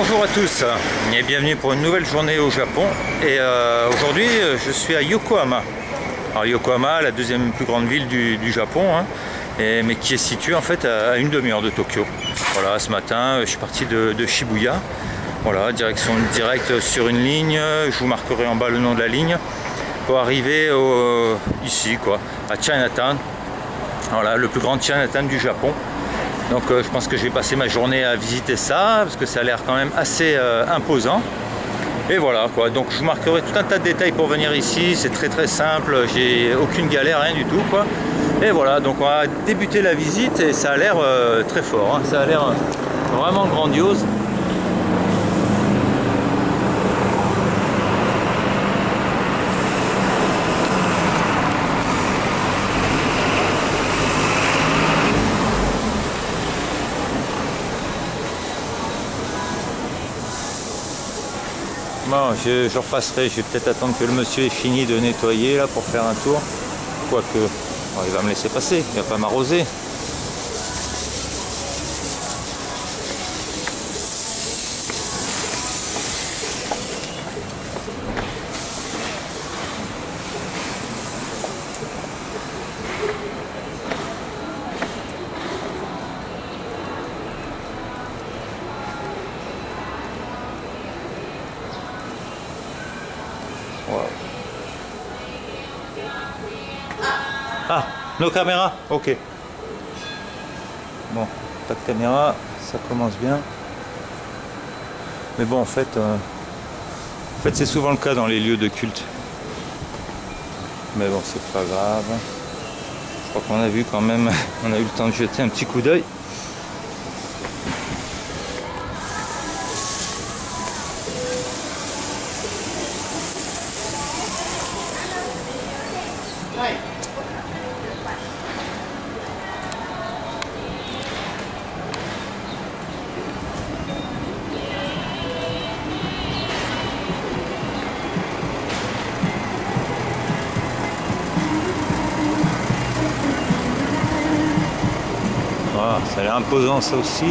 Bonjour à tous et bienvenue pour une nouvelle journée au Japon. Et aujourd'hui je suis à Yokohama. Alors Yokohama, la deuxième plus grande ville du Japon, hein, mais qui est située en fait à une demi-heure de Tokyo. Voilà, ce matin je suis parti de Shibuya. Voilà, direction directe sur une ligne. Je vous marquerai en bas le nom de la ligne pour arriver ici quoi, à Chinatown. Voilà, le plus grand Chinatown du Japon. Donc je pense que je vais passer ma journée à visiter ça parce que ça a l'air quand même assez imposant. Et voilà quoi, donc je vous marquerai tout un tas de détails pour venir ici. C'est très simple, j'ai aucune galère, rien du tout quoi. Et voilà, donc on va débuter la visite et ça a l'air très fort, hein. Ça a l'air vraiment grandiose. Bon, je repasserai, je vais peut-être attendre que le monsieur ait fini de nettoyer là pour faire un tour. Quoique, bon, il va me laisser passer, il va pas m'arroser. Ah, nos caméras, ok. Bon, pas de caméra, ça commence bien. Mais bon, en fait c'est souvent le cas dans les lieux de culte. Mais bon, c'est pas grave. Je crois qu'on a vu quand même, on a eu le temps de jeter un petit coup d'œil. Voilà, ça a l'air imposant ça aussi.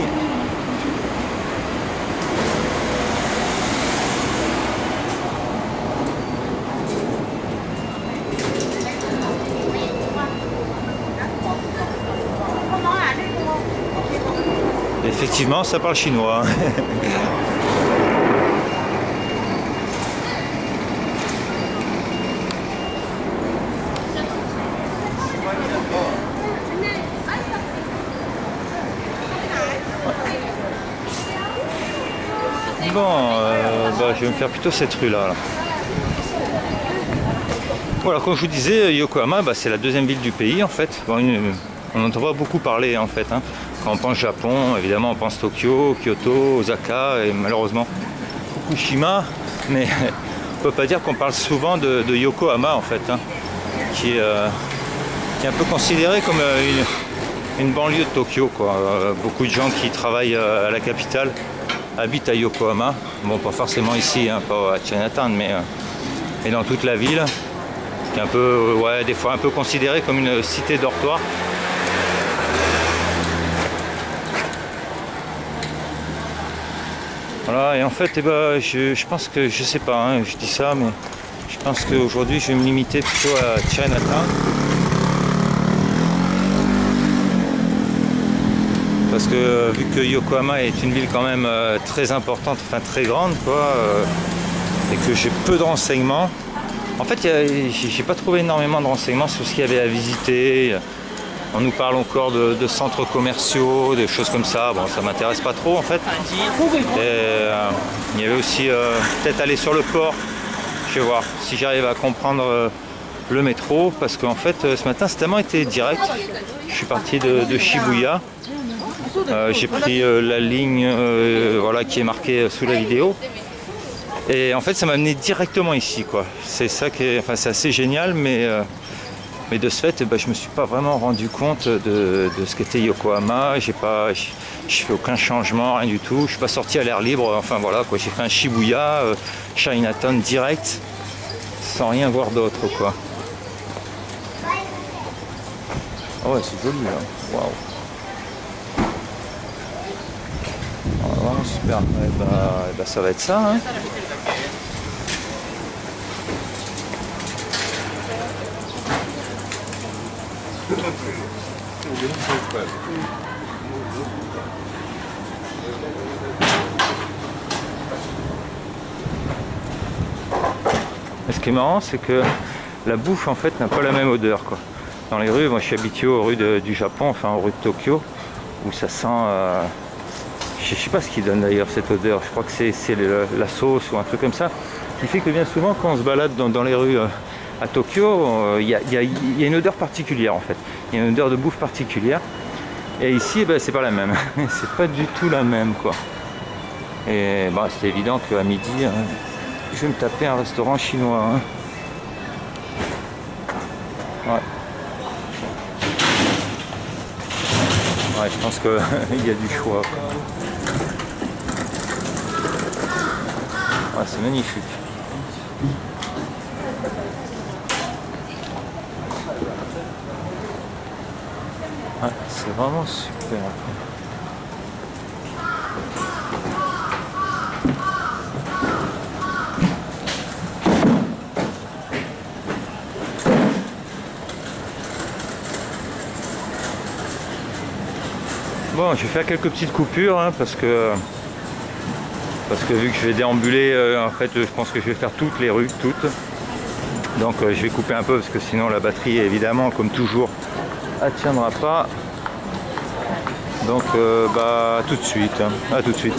Effectivement, ça parle chinois. Bon, je vais me faire plutôt cette rue là. Voilà, comme je vous disais, Yokohama, c'est la deuxième ville du pays en fait. Bon, on entend pas beaucoup parler en fait, hein. Quand on pense Japon, évidemment on pense Tokyo, Kyoto, Osaka et malheureusement Fukushima, mais on peut pas dire qu'on parle souvent de Yokohama en fait, hein, qui est un peu considéré comme une banlieue de Tokyo quoi. Beaucoup de gens qui travaillent à la capitale habitent à Yokohama. Bon, pas forcément ici, hein, pas à Chinatown, mais dans toute la ville, qui est un peu, ouais, des fois un peu considérée comme une cité dortoir. Voilà, et en fait, je pense que, je sais pas, hein, je dis ça, mais je pense qu'aujourd'hui, je vais me limiter plutôt à Chinatown. Parce que vu que Yokohama est une ville quand même très importante, enfin très grande quoi, et que j'ai peu de renseignements. En fait, j'ai pas trouvé énormément de renseignements sur ce qu'il y avait à visiter. On nous parle encore de centres commerciaux, des choses comme ça. Bon, ça m'intéresse pas trop en fait. Et, il y avait aussi peut-être aller sur le port. Je vais voir si j'arrive à comprendre le métro, parce qu'en fait ce matin c'est tellement été direct. Je suis parti de Shibuya. J'ai pris la ligne voilà, qui est marquée sous la vidéo. Et en fait ça m'a amené directement ici quoi. C'est ça qui est, enfin c'est assez génial, mais de ce fait je me suis pas vraiment rendu compte de ce qu'était Yokohama. Je fais aucun changement, rien du tout. Je suis pas sorti à l'air libre, enfin voilà quoi. J'ai fait un Shibuya, Chinatown direct, sans rien voir d'autre quoi. Oh ouais, c'est joli là. Waouh. Vraiment super. Et bah, ça va être ça. Hein. Et ce qui est marrant, c'est que la bouffe en fait n'a pas la même odeur quoi. Dans les rues, moi je suis habitué aux rues du Japon, enfin aux rues de Tokyo, où ça sent, je sais pas ce qui donne d'ailleurs cette odeur, je crois que c'est la sauce ou un truc comme ça, qui fait que bien souvent quand on se balade dans les rues à Tokyo, il y a une odeur particulière en fait, il y a une odeur de bouffe particulière, et ici ben, c'est pas la même, c'est pas du tout la même quoi. Et bah, c'est évident qu'à midi, je vais me taper un restaurant chinois. Hein. Ouais. Ouais, je pense qu'il y a du choix. Ouais, c'est magnifique. Ouais, c'est vraiment super. Bon, je vais faire quelques petites coupures hein, parce que vu que je vais déambuler, en fait, je pense que je vais faire toutes les rues, toutes. Donc je vais couper un peu parce que sinon la batterie, évidemment, comme toujours, elle tiendra pas. Donc bah tout de suite, hein. À tout de suite.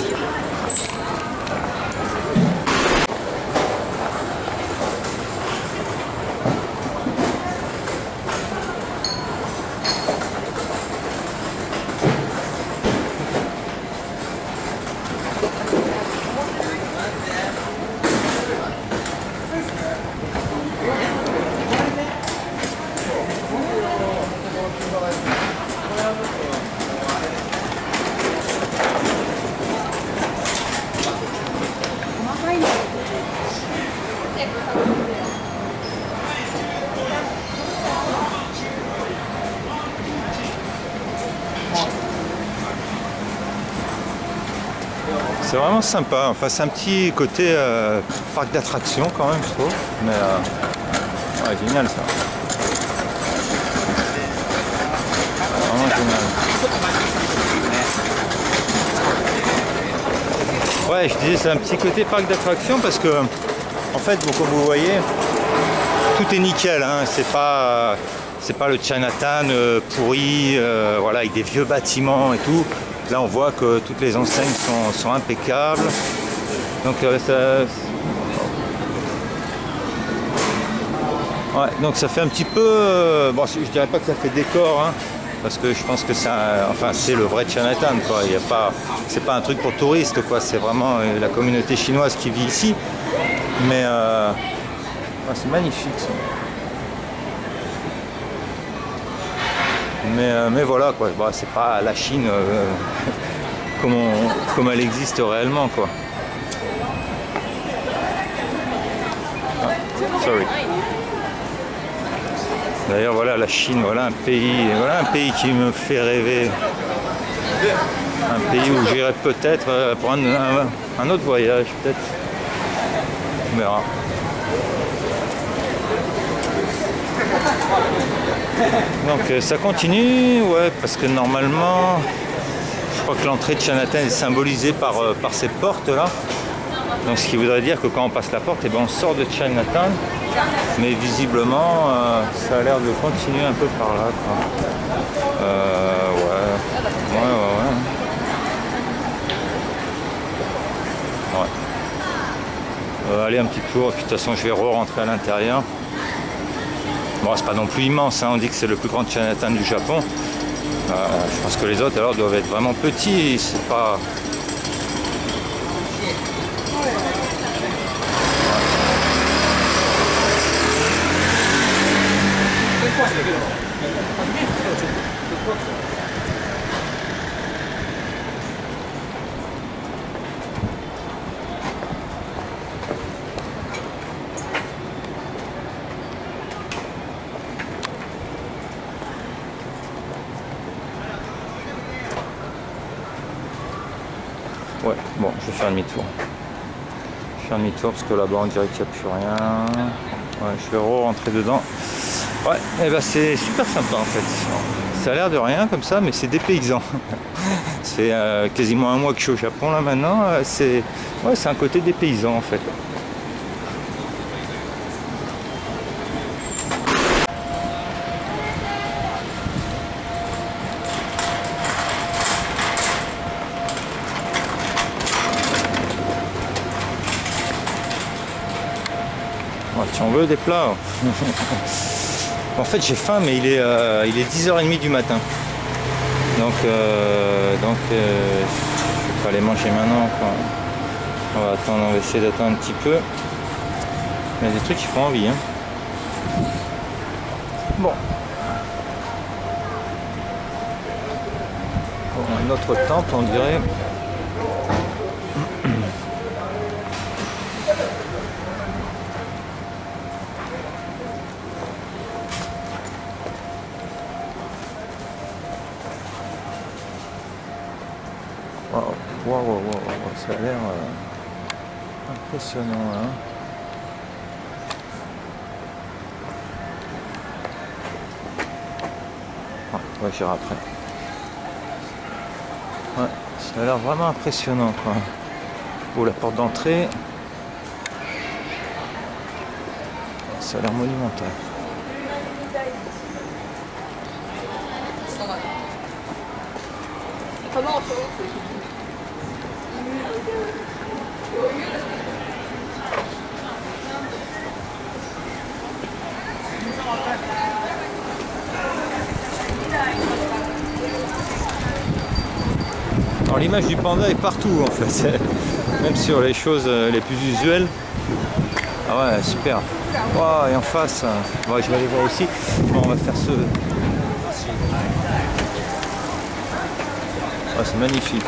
C'est vraiment sympa, enfin c'est un petit côté parc d'attractions quand même je trouve, mais ouais, génial ça. Vraiment génial. Ouais, je disais c'est un petit côté parc d'attractions parce que en fait bon, comme vous voyez, tout est nickel, hein. C'est pas le Chinatown pourri, voilà, avec des vieux bâtiments et tout. Là on voit que toutes les enseignes sont impeccables. Donc ouais, donc ça fait un petit peu... bon, je dirais pas que ça fait décor, hein, parce que je pense que c'est le vrai Chinatown, quoi. Il y a pas, c'est pas un truc pour touristes, quoi. C'est vraiment la communauté chinoise qui vit ici. Mais ouais, c'est magnifique ça. Mais voilà quoi, bah, c'est pas la Chine comme elle existe réellement quoi. Ah, sorry. D'ailleurs voilà la Chine, voilà un pays qui me fait rêver. Un pays où j'irai peut-être pour un autre voyage peut-être. On verra. Donc ça continue, ouais, parce que normalement, je crois que l'entrée de Chinatown est symbolisée par ces portes là. Donc ce qui voudrait dire que quand on passe la porte, et ben, on sort de Chinatown. Mais visiblement, ça a l'air de continuer un peu par là, quoi. Ouais. Aller un petit tour, et puis de toute façon je vais re-rentrer à l'intérieur. Bon, c'est pas non plus immense, hein. On dit que c'est le plus grand Chinatown du Japon. Je pense que les autres alors doivent être vraiment petits, c'est pas... Ouais, bon, je vais faire demi-tour. Je vais faire demi-tour parce que là-bas on dirait qu'il n'y a plus rien. Ouais, je vais re-rentrer dedans. Ouais, et ben c'est super sympa en fait. Ça a l'air de rien comme ça, mais c'est dépaysant. C'est quasiment un mois que je suis au Japon là maintenant. C'est un côté dépaysant en fait. Ouais, si on veut des plats. En fait j'ai faim, mais il est 10h30 du matin. Donc je vais pas aller manger maintenant quoi. On va attendre, on va essayer d'attendre un petit peu. Il y a des trucs qui font envie hein. Bon. Un autre temple on dirait. Wow, ça a l'air impressionnant hein. Ouais, j'irai après. Ouais, ça a l'air vraiment impressionnant quoi. Oh, la porte d'entrée. Ça a l'air monumental. Alors l'image du panda est partout en fait, même sur les choses les plus usuelles. Ah ouais, super. Wow, et en face, ouais, je vais aller voir aussi. Bon, on va faire ce... Ouais, c'est magnifique.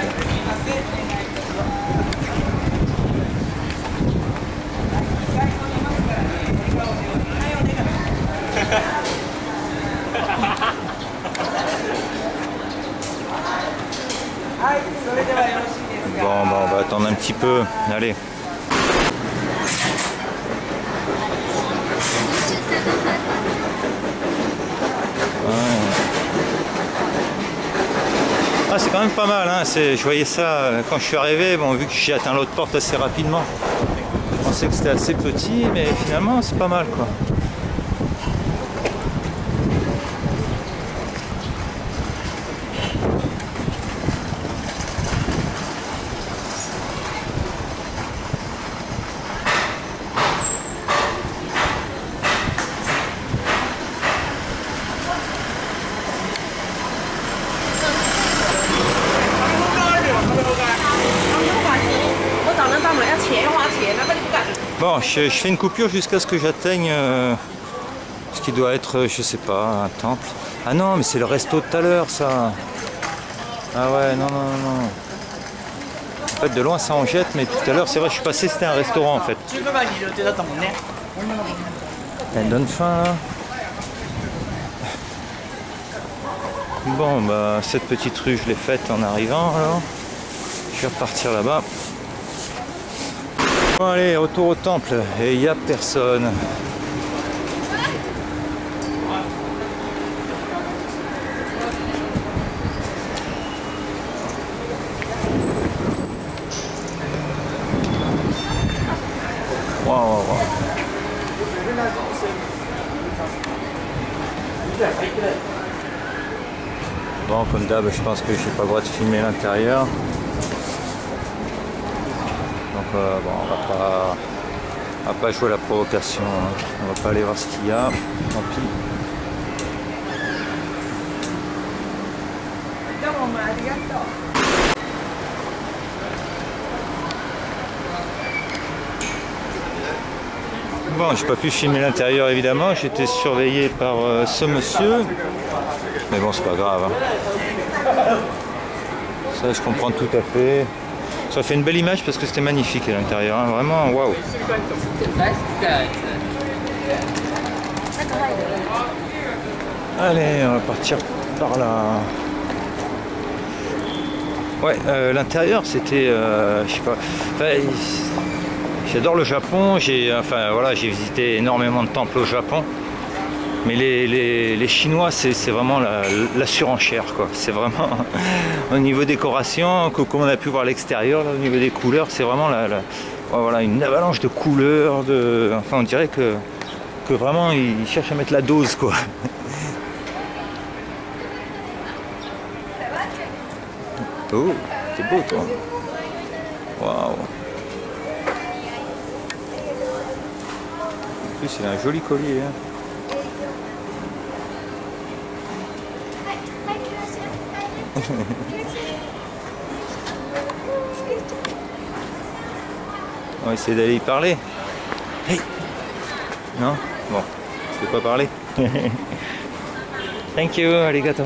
Bon, on va attendre un petit peu. Allez. Ah, c'est quand même pas mal, hein. Je voyais ça quand je suis arrivé, bon, vu que j'ai atteint l'autre porte assez rapidement. Je pensais que c'était assez petit, mais finalement c'est pas mal quoi. Bon, je fais une coupure jusqu'à ce que j'atteigne ce qui doit être, je sais pas, un temple. Ah non, mais c'est le resto de tout à l'heure, ça. Ah ouais, non. En fait, de loin, ça en jette, mais tout à l'heure, c'est vrai, je suis passé, c'était un restaurant, en fait. Elle donne faim, là. Bon, bah, cette petite rue, je l'ai faite en arrivant, alors. Je vais repartir là-bas. Bon, allez, retour au temple, et il n'y a personne. Wow. Bon, comme d'hab, je pense que j'ai pas le droit de filmer l'intérieur. Donc bon, on va pas jouer la provocation, hein. On va pas aller voir ce qu'il y a, tant pis. Bon, j'ai pas pu filmer l'intérieur évidemment, j'étais surveillé par ce monsieur, mais bon, c'est pas grave, hein. Ça, je comprends tout à fait. Ça fait une belle image parce que c'était magnifique à l'intérieur, hein. Vraiment, waouh. Allez, on va partir par là. Ouais, l'intérieur c'était, je sais pas, enfin, j'adore le Japon, enfin voilà, j'ai visité énormément de temples au Japon, mais les Chinois c'est vraiment la surenchère quoi, c'est vraiment au niveau décoration, comme on a pu voir à l'extérieur, au niveau des couleurs, c'est vraiment voilà, une avalanche de couleurs, enfin on dirait que vraiment ils cherchent à mettre la dose quoi. Oh, c'est beau toi. Waouh. En plus il a un joli collier. Hein. On va essayer d'aller y parler. Hey. Non? Bon, je peux pas parler. Thank you, arigato.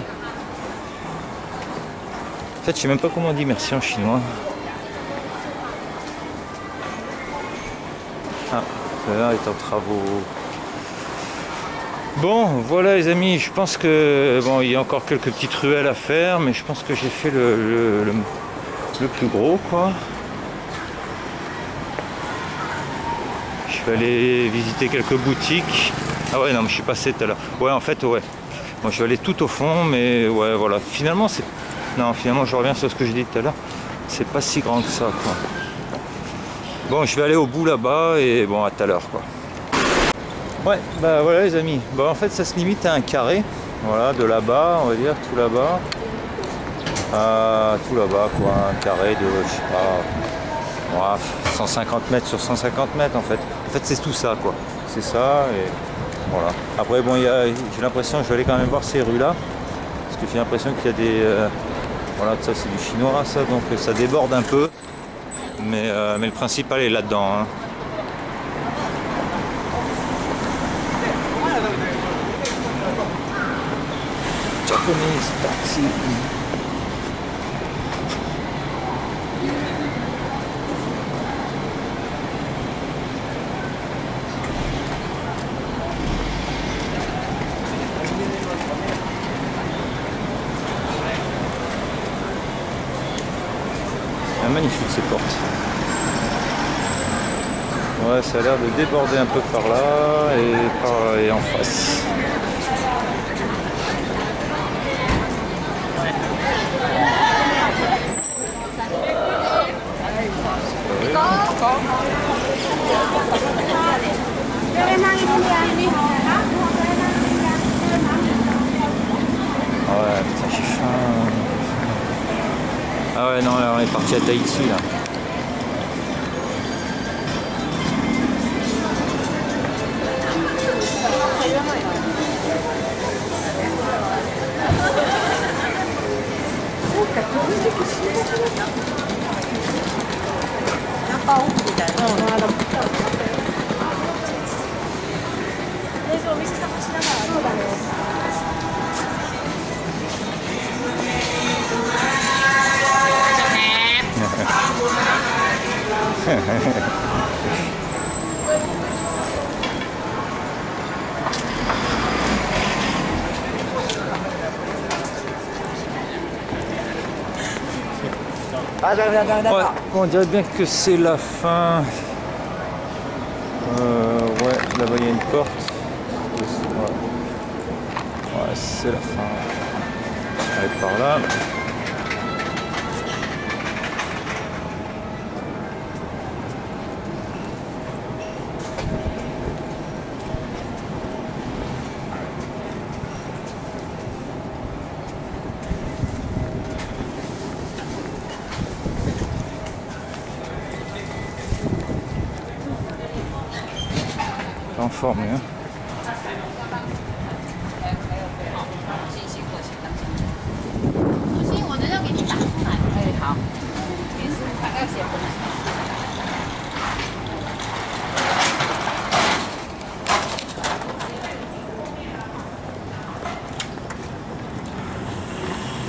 En fait, je sais même pas comment on dit merci en chinois. Ah, là est en travaux. Bon, voilà les amis, je pense que bon, il y a encore quelques petites ruelles à faire, mais je pense que j'ai fait le plus gros quoi. Je vais aller visiter quelques boutiques. Ah ouais, non, mais je suis passé tout à l'heure. Ouais, en fait, ouais. Moi, je vais aller tout au fond, mais ouais, voilà. Finalement, finalement, je reviens sur ce que j'ai dit tout à l'heure. C'est pas si grand que ça, quoi. Bon, je vais aller au bout là-bas et bon, à tout à l'heure, quoi. Ouais, bah voilà les amis. Bon, en fait, ça se limite à un carré. Voilà, de là-bas, on va dire, tout là-bas. Tout là-bas, quoi. Un carré de, je sais pas, 150 mètres sur 150 mètres, en fait. En fait, c'est tout ça, quoi. C'est ça, et voilà. Après, bon, j'ai l'impression, je vais aller quand même voir ces rues-là. Parce que j'ai l'impression qu'il y a des... voilà, ça, c'est du chinois, ça. Donc, ça déborde un peu. Mais le principal est là-dedans, hein. Japanese taxi. Ah, magnifique ces portes. Ouais, ça a l'air de déborder un peu par là et en face. Ouais, putain, j'ai faim. Ah ouais, non, là, on est parti à Tahiti, là. Ouais, on dirait bien que c'est la fin. Ouais, là-bas il y a une porte. Ouais, c'est la fin. On va aller par là. En forme, hein.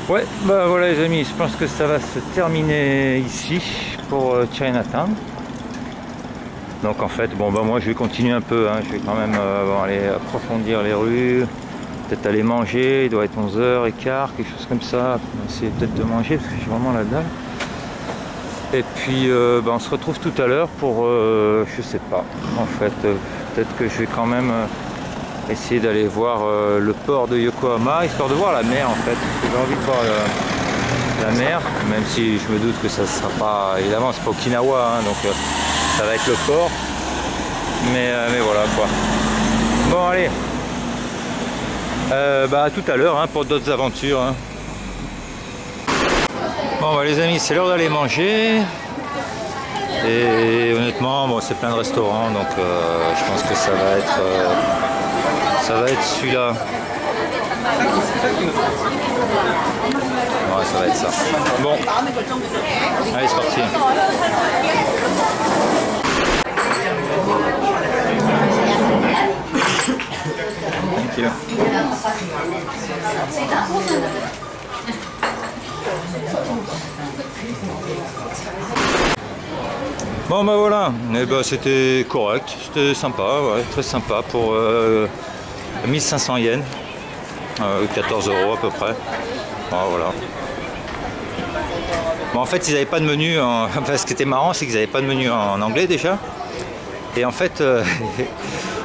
Ouais, bah voilà les amis, je pense que ça va se terminer ici pour Chinatown. Donc en fait, bon bah moi je vais continuer un peu, hein. Je vais quand même aller approfondir les rues, peut-être aller manger, il doit être 11h15, quelque chose comme ça. On va essayer peut-être de manger parce que j'ai vraiment la dalle. Et puis on se retrouve tout à l'heure pour, je sais pas, en fait, peut-être que je vais quand même essayer d'aller voir le port de Yokohama, histoire de voir la mer en fait. J'ai envie de voir la mer, même si je me doute que ça ne sera pas, évidemment c'est pas Okinawa, hein, donc ça va être le port. Mais voilà quoi. Bon allez, à tout à l'heure hein, pour d'autres aventures. Hein. Bon les amis, c'est l'heure d'aller manger. Et honnêtement, bon, c'est plein de restaurants, donc je pense que ça va être celui-là. Ouais, ça va être ça. Bon, allez, c'est parti. Thank you. Bon bah voilà, c'était correct, c'était sympa, ouais, très sympa pour 1500 yens, 14 € à peu près. Voilà. Bon, en fait ils n'avaient pas de menu, enfin ce qui était marrant c'est qu'ils n'avaient pas de menu en anglais déjà. Et en fait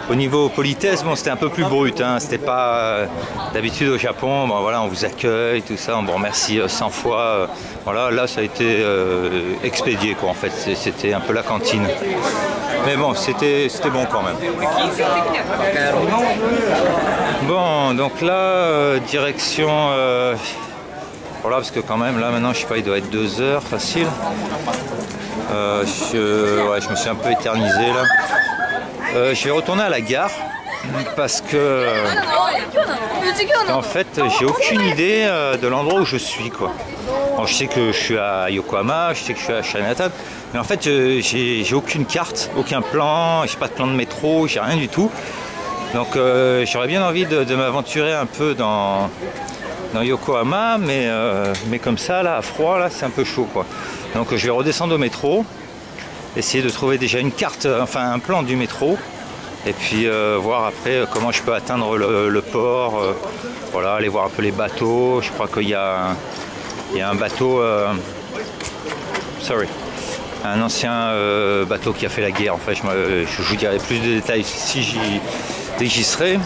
au niveau politesse, bon, c'était un peu plus brut, hein. C'était pas d'habitude au Japon, bon, voilà, on vous accueille, tout ça, on vous remercie 100 fois. Voilà, là ça a été expédié quoi en fait, c'était un peu la cantine. Mais bon, c'était bon quand même. Bon, donc là, direction... voilà, parce que quand même, là maintenant, je sais pas, il doit être 2 heures facile. Je me suis un peu éternisé là. Je vais retourner à la gare parce que en fait j'ai aucune idée de l'endroit où je suis quoi. Bon, je sais que je suis à Yokohama, je sais que je suis à Chinatown, mais en fait j'ai aucune carte, aucun plan, j'ai pas de plan de métro, j'ai rien du tout. Donc j'aurais bien envie de m'aventurer un peu dans Yokohama, mais comme ça là à froid là c'est un peu chaud quoi. Donc je vais redescendre au métro. Essayer de trouver déjà une carte, enfin un plan du métro, et puis voir après comment je peux atteindre le port, voilà, aller voir un peu les bateaux. Je crois qu'il y a un bateau, un ancien bateau qui a fait la guerre, en fait, je vous dirai plus de détails dès que j'y serai.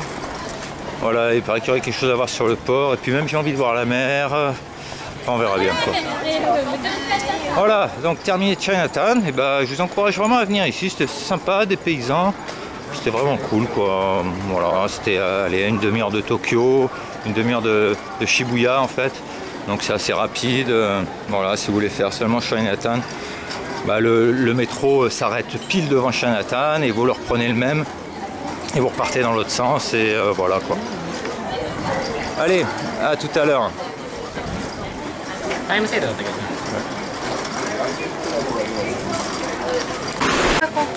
Voilà, il paraît qu'il y aurait quelque chose à voir sur le port, et puis même j'ai envie de voir la mer. On verra bien quoi. Voilà, donc terminé Chinatown, et je vous encourage vraiment à venir ici, c'était sympa, des paysans, c'était vraiment cool quoi. Voilà, c'était une demi-heure de Tokyo, une demi-heure de Shibuya en fait, donc c'est assez rapide. Voilà, si vous voulez faire seulement Chinatown, le métro s'arrête pile devant Chinatown et vous le reprenez le même et vous repartez dans l'autre sens et voilà quoi. Allez, à tout à l'heure. タイムセールだったけどね。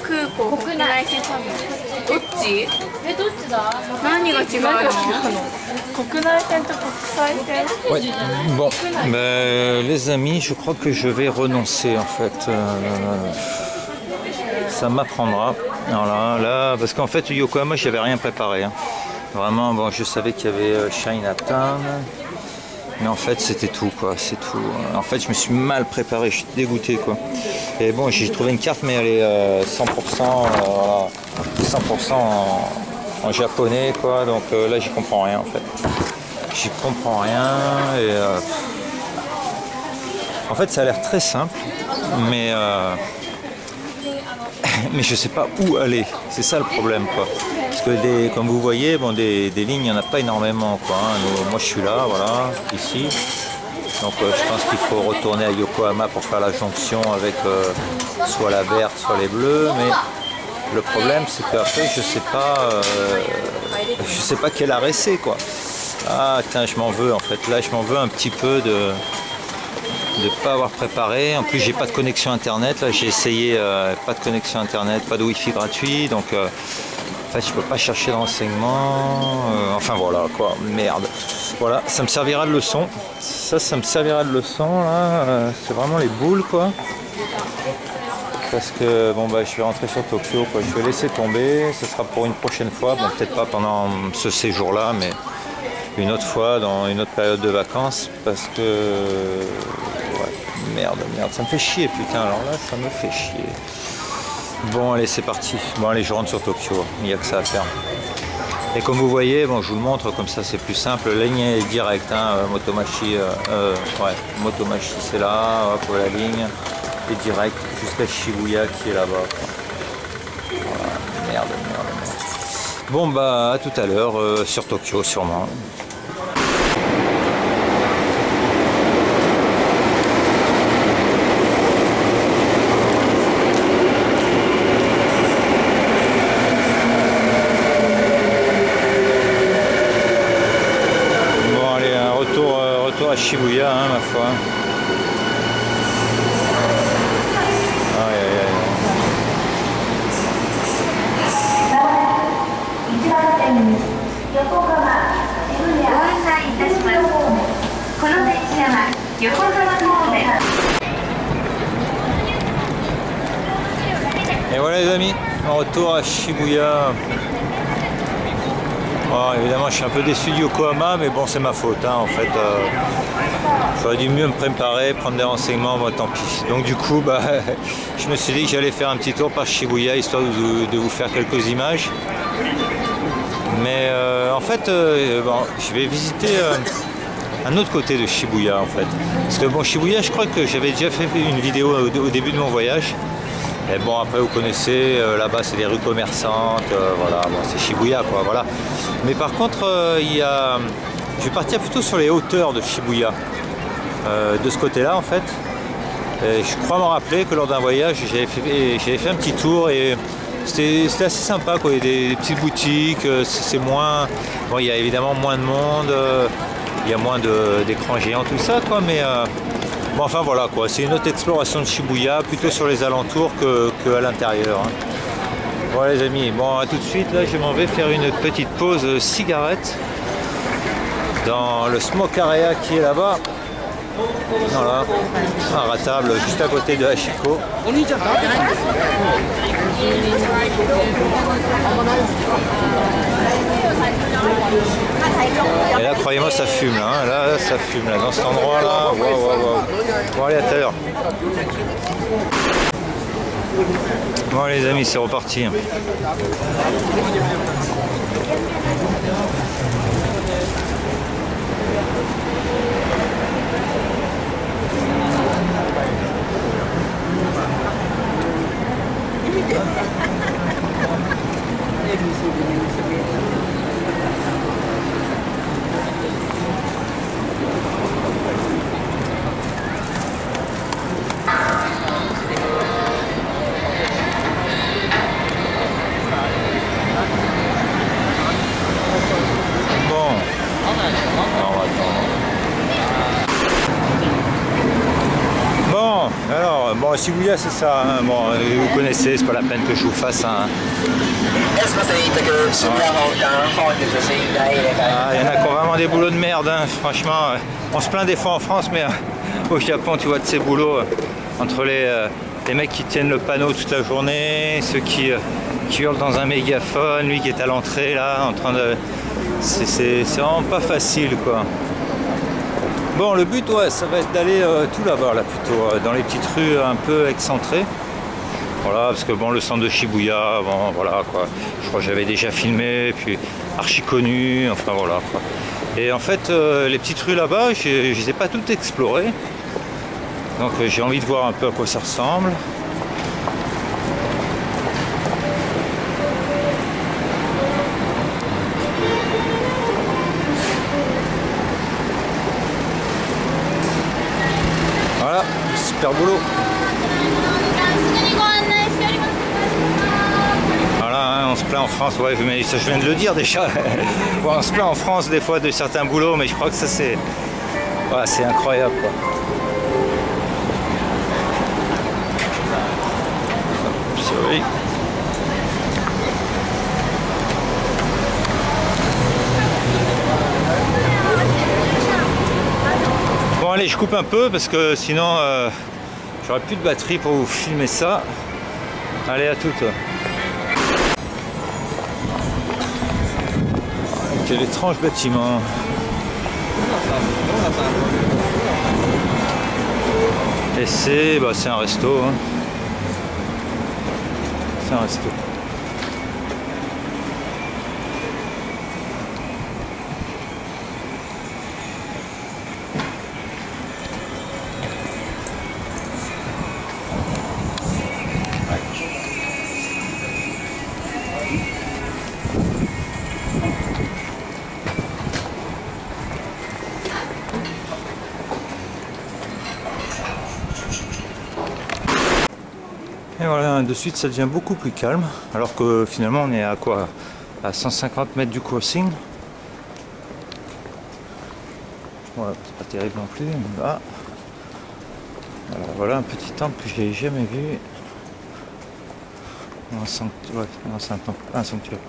空港国内線サービス。どっち？どっちだ？何が違うの？国内線と国際線。Ouais. Bon, les amis, je crois que je vais renoncer en fait. Ça m'apprendra. Voilà, là, parce qu'en fait Yokohama, j'avais rien préparé. Hein. Vraiment, bon, je savais qu'il y avait Chinatown. Mais en fait c'était tout quoi, c'est tout. En fait je me suis mal préparé, je suis dégoûté quoi. Et bon j'ai trouvé une carte mais elle est 100% en japonais quoi, donc là j'y comprends rien en fait. J'y comprends rien et en fait ça a l'air très simple mais mais je sais pas où aller, c'est ça le problème quoi. Parce que comme vous voyez, bon, des lignes, il n'y en a pas énormément quoi. Hein. Moi je suis là, voilà, ici. Donc je pense qu'il faut retourner à Yokohama pour faire la jonction avec soit la verte, soit les bleus. Mais le problème c'est qu'après je sais pas quel arrêt c'est quoi. Ah tiens, je m'en veux en fait. Là je m'en veux un petit peu de pas avoir préparé. En plus j'ai pas de connexion internet. Là j'ai essayé, pas de connexion internet, pas de wifi gratuit. Donc en fait je peux pas chercher de renseignements. Enfin voilà quoi, merde. Voilà, ça me servira de leçon. Ça me servira de leçon là. C'est vraiment les boules quoi. Parce que bon je vais rentrer sur Tokyo quoi. Je vais laisser tomber. Ce sera pour une prochaine fois. Bon peut-être pas pendant ce séjour là, mais une autre fois dans une autre période de vacances parce que ouais, merde, ça me fait chier putain, alors là ça me fait chier. Bon allez c'est parti, bon allez je rentre sur Tokyo, il n'y a que ça à faire. Et comme vous voyez, bon je vous le montre comme ça c'est plus simple, la ligne est directe, hein, Motomachi, ouais, Motomachi c'est là, hop la ligne est directe jusqu'à Shibuya qui est là-bas. Voilà, merde. Bon bah à tout à l'heure sur Tokyo sûrement. Bon allez, un retour à Shibuya hein, ma foi. Et voilà les amis, en retour à Shibuya. Oh, évidemment je suis un peu déçu du Yokohama, mais bon c'est ma faute hein, en fait. J'aurais dû mieux me préparer, prendre des renseignements, bon tant pis. Donc du coup bah, je me suis dit que j'allais faire un petit tour par Shibuya histoire de vous faire quelques images. Mais en fait bon, je vais visiter un autre côté de Shibuya en fait. Parce que bon Shibuya je crois que j'avais déjà fait une vidéo au début de mon voyage. Et bon après vous connaissez, là-bas c'est des rues commerçantes, voilà, bon, c'est Shibuya quoi, voilà. Mais par contre je vais partir plutôt sur les hauteurs de Shibuya, de ce côté-là en fait. Et je crois m'en rappeler que lors d'un voyage j'avais fait un petit tour et c'était assez sympa quoi, il y a des petites boutiques, c'est moins, bon il y a évidemment moins de monde, il y a moins d'écrans géants tout ça quoi, mais bon, enfin voilà quoi, c'est une autre exploration de Shibuya, plutôt sur les alentours que à l'intérieur. Hein. Voilà les amis, bon à tout de suite, là je m'en vais faire une petite pause cigarette dans le smoke area qui est là-bas. Voilà, un ratable juste à côté de Hachiko. Et là croyez-moi ça fume là, hein. Là ça fume là, dans cet endroit là, waouh. Bon allez à tout à l'heure. Bon les amis c'est reparti. Bon, Shibuya c'est ça, hein. Bon, vous connaissez, c'est pas la peine que je vous fasse un... Ah, il y en a qui ont vraiment des boulots de merde, hein. Franchement, on se plaint des fois en France, mais au Japon tu vois de ces boulots, entre les mecs qui tiennent le panneau toute la journée, ceux qui hurlent dans un mégaphone, lui qui est à l'entrée là, en train de... C'est vraiment pas facile quoi. Bon, le but, ouais, ça va être d'aller tout là-bas, là, plutôt, dans les petites rues un peu excentrées. Voilà, parce que bon, le centre de Shibuya, bon, voilà, quoi. Je crois que j'avais déjà filmé, puis archi connu, enfin, voilà, quoi. Et en fait, les petites rues là-bas, je les ai pas toutes explorées. Donc, j'ai envie de voir un peu à quoi ça ressemble. Voilà, super boulot. Voilà, hein, on se plaint en France, ouais, mais ça je viens de le dire déjà. Bon, on se plaint en France des fois de certains boulots, mais je crois que ça c'est... Voilà, c'est incroyable quoi. Oui. Bon allez, je coupe un peu parce que sinon j'aurai plus de batterie pour vous filmer ça. Allez, à toutes. Quel étrange bâtiment. Et c'est un resto. Hein. C'est un resto. Et voilà, de suite ça devient beaucoup plus calme, alors que finalement on est à quoi? À 150 mètres du crossing. Voilà, c'est pas terrible non plus, mais là. Alors, voilà un petit temple que j'ai jamais vu. Un sanctuaire. Ouais, non, c'est un temple, un sanctuaire.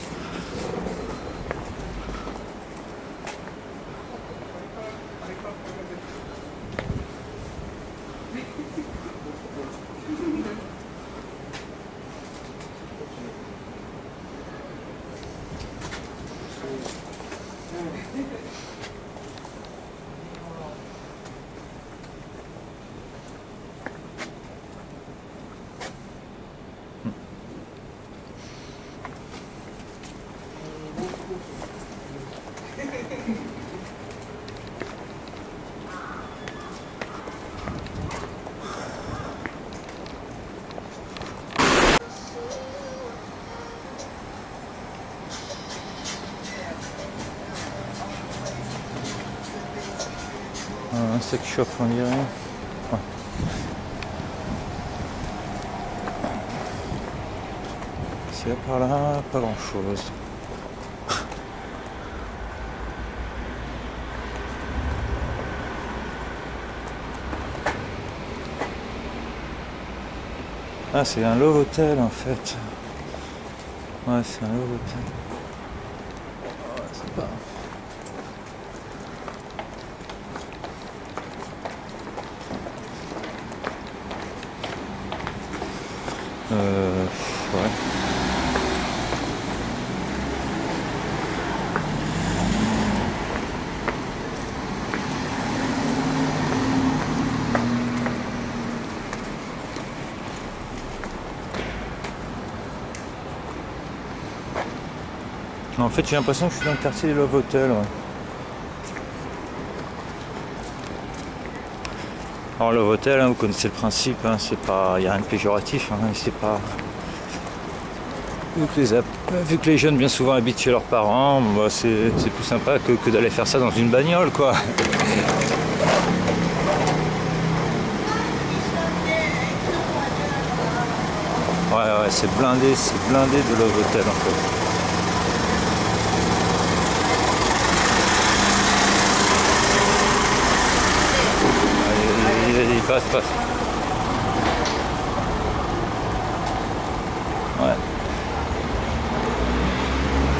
Un sex shop on dirait. Ouais. C'est par là, pas grand chose. Ah, c'est un love hotel en fait. Ouais, c'est un love hotel. Ouais, c'est pas. Ouais. En fait, j'ai l'impression que je suis dans le quartier des Love Hotel. Ouais. Alors Love Hotel, hein, vous connaissez le principe, hein, c'est pas, il n'y a rien de péjoratif, hein, c'est pas. Vu que les jeunes bien souvent habitent chez leurs parents, bah, c'est plus sympa que d'aller faire ça dans une bagnole, quoi. Ouais, c'est blindé de Love Hotel en fait. Il passe. Ouais.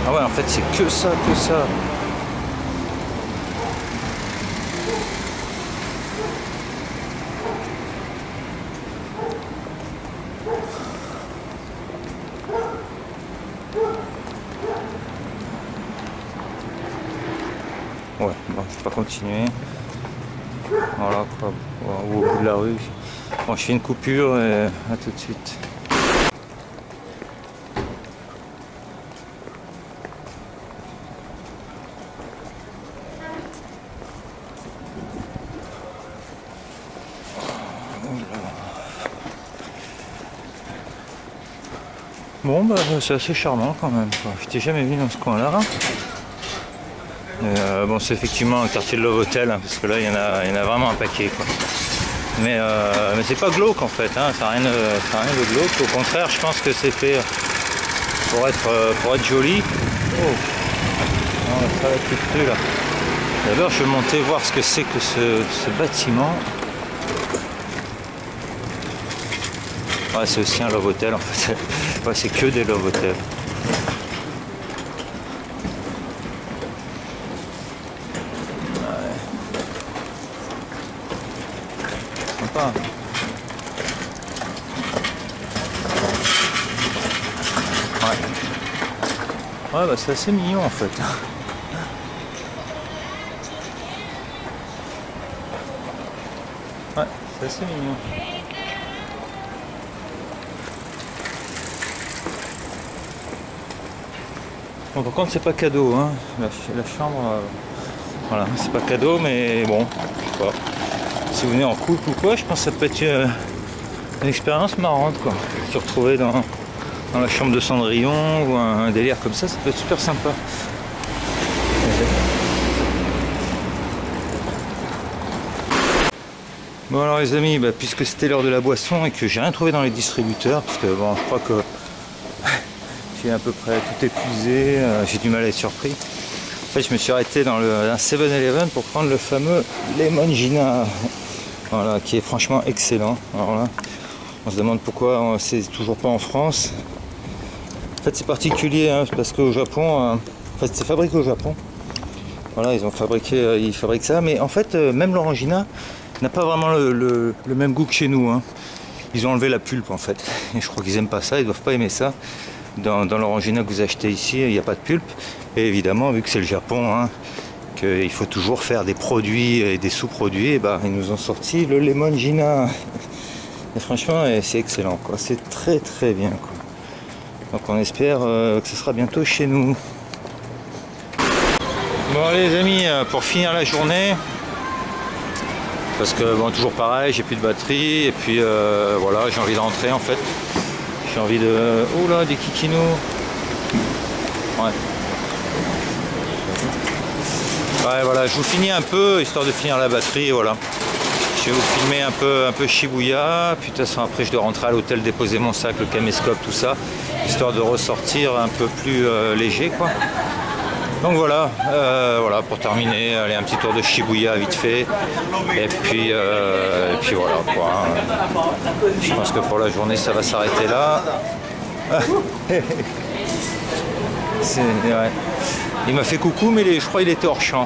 Ah ouais, en fait, c'est que ça. Ouais, bon, je vais pas continuer. Voilà quoi, au bout de la rue. Bon, je fais une coupure et à tout de suite. Bon bah c'est assez charmant quand même. Je t'ai jamais vu dans ce coin-là. Bon, c'est effectivement un quartier de Love Hotel, hein, parce que là il y en a vraiment un paquet, quoi. Mais c'est pas glauque en fait, hein, ça n'a rien de glauque. Au contraire, je pense que c'est fait pour être joli. Oh, on va faire la petite rue là. D'abord, je vais monter voir ce que c'est que ce bâtiment. Ouais, c'est aussi un Love Hotel en fait. Ouais, c'est que des Love Hotels. Sympa. Ouais, bah c'est assez mignon en fait. C'est assez mignon. Bon, par contre c'est pas cadeau, hein. La chambre, voilà, c'est pas cadeau, mais bon, je sais pas. Si vous venez en couple ou quoi, je pense que ça peut être une expérience marrante, quoi. Se retrouver dans la chambre de Cendrillon ou un délire comme ça peut être super sympa. Bon alors les amis, puisque c'était l'heure de la boisson et que j'ai rien trouvé dans les distributeurs, parce que bon, je crois que j'ai à peu près tout épuisé, j'ai du mal à être surpris. En fait, je me suis arrêté dans un 7-Eleven pour prendre le fameux Lemon Gina, voilà, qui est franchement excellent. Alors là, on se demande pourquoi c'est toujours pas en France. En fait, c'est particulier, hein, parce qu'au Japon, en fait, c'est fabriqué au Japon. Voilà, ils fabriquent ça, mais en fait, même l'orangina n'a pas vraiment le même goût que chez nous, hein. Ils ont enlevé la pulpe en fait, et je crois qu'ils aiment pas ça, ils doivent pas aimer ça. Dans l'orangina que vous achetez ici, il n'y a pas de pulpe, et évidemment, vu que c'est le Japon, hein, qu'il faut toujours faire des produits et des sous-produits, et ils nous ont sorti le Lemon Gina. Et franchement, c'est excellent, quoi. C'est très très bien, quoi. Donc on espère que ce sera bientôt chez nous. Bon allez les amis, pour finir la journée, parce que bon, toujours pareil, j'ai plus de batterie, et puis voilà, j'ai envie de rentrer en fait. J'ai envie de... Oh là, des kikinous. Ouais. Ouais, voilà, je vous finis un peu, histoire de finir la batterie, voilà. Je vais vous filmer un peu Shibuya, puis de toute façon après je dois rentrer à l'hôtel, déposer mon sac, le caméscope, tout ça, histoire de ressortir un peu plus léger, quoi. Donc voilà, voilà, pour terminer, allez, un petit tour de Shibuya vite fait, et puis voilà, quoi. Je pense que pour la journée ça va s'arrêter là. Ouais. Il m'a fait coucou, mais je crois qu'il était hors champ.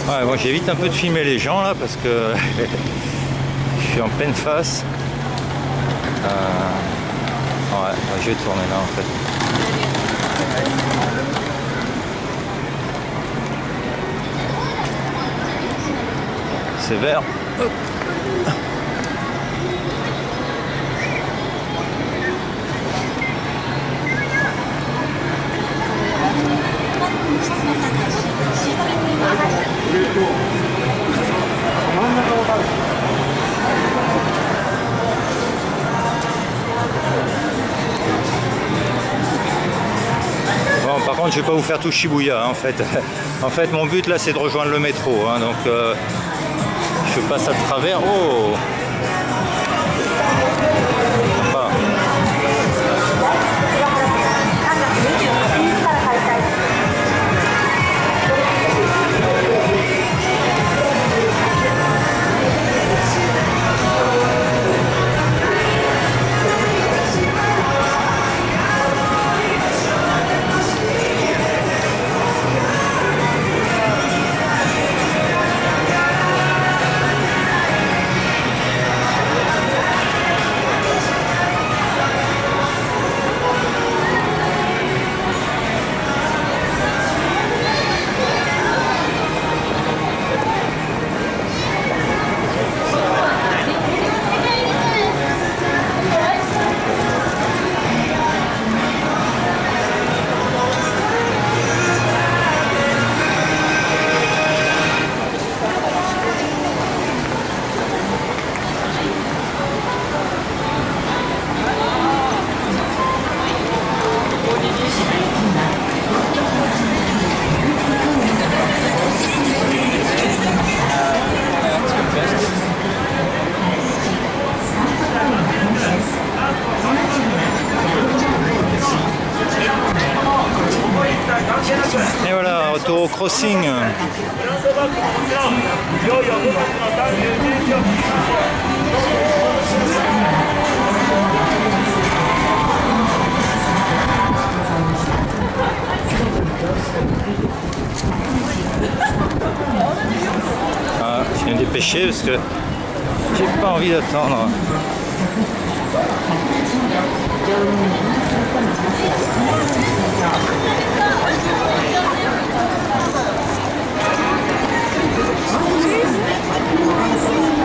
Ouais, moi j'évite un peu de filmer les gens là parce que je suis en pleine face. Ouais, je vais tourner là en fait. C'est vert. Bon, par contre, je vais pas vous faire tout Shibuya, hein, en fait. En fait, mon but là, c'est de rejoindre le métro, hein, donc je passe à travers. Oh. Enfin. Et voilà, retour au crossing. me dépêcher parce que j'ai pas envie d'attendre.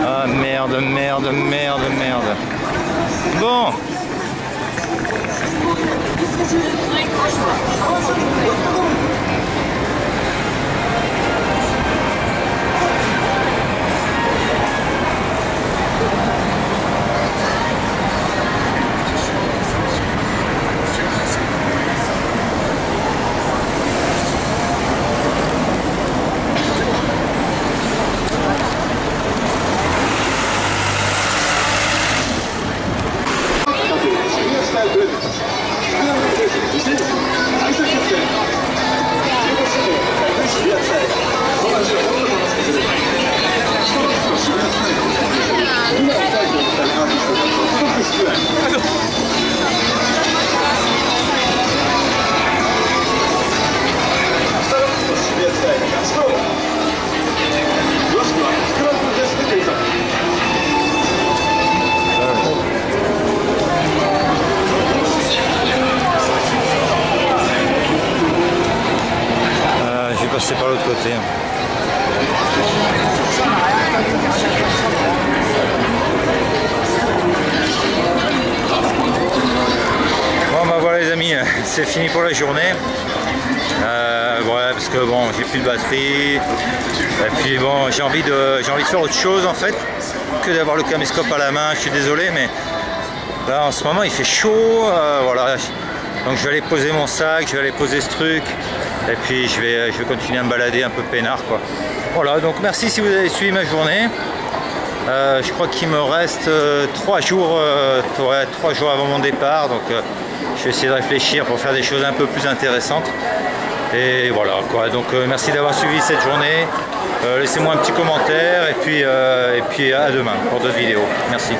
Ah merde, merde, merde, merde. Bon. Passer par l'autre côté. Bon bah voilà les amis, c'est fini pour la journée. Ouais, parce que bon, j'ai plus de batterie. Et puis bon, j'ai envie de faire autre chose en fait que d'avoir le caméscope à la main. Je suis désolé, mais là en ce moment il fait chaud. Voilà. Donc je vais aller poser mon sac, je vais aller poser ce truc. Et puis je vais continuer à me balader un peu peinard quoi. Voilà, donc merci si vous avez suivi ma journée. Je crois qu'il me reste 3 jours, 3 jours avant mon départ. Donc je vais essayer de réfléchir pour faire des choses un peu plus intéressantes. Et voilà quoi, donc merci d'avoir suivi cette journée. Laissez-moi un petit commentaire et puis à demain pour d'autres vidéos. Merci.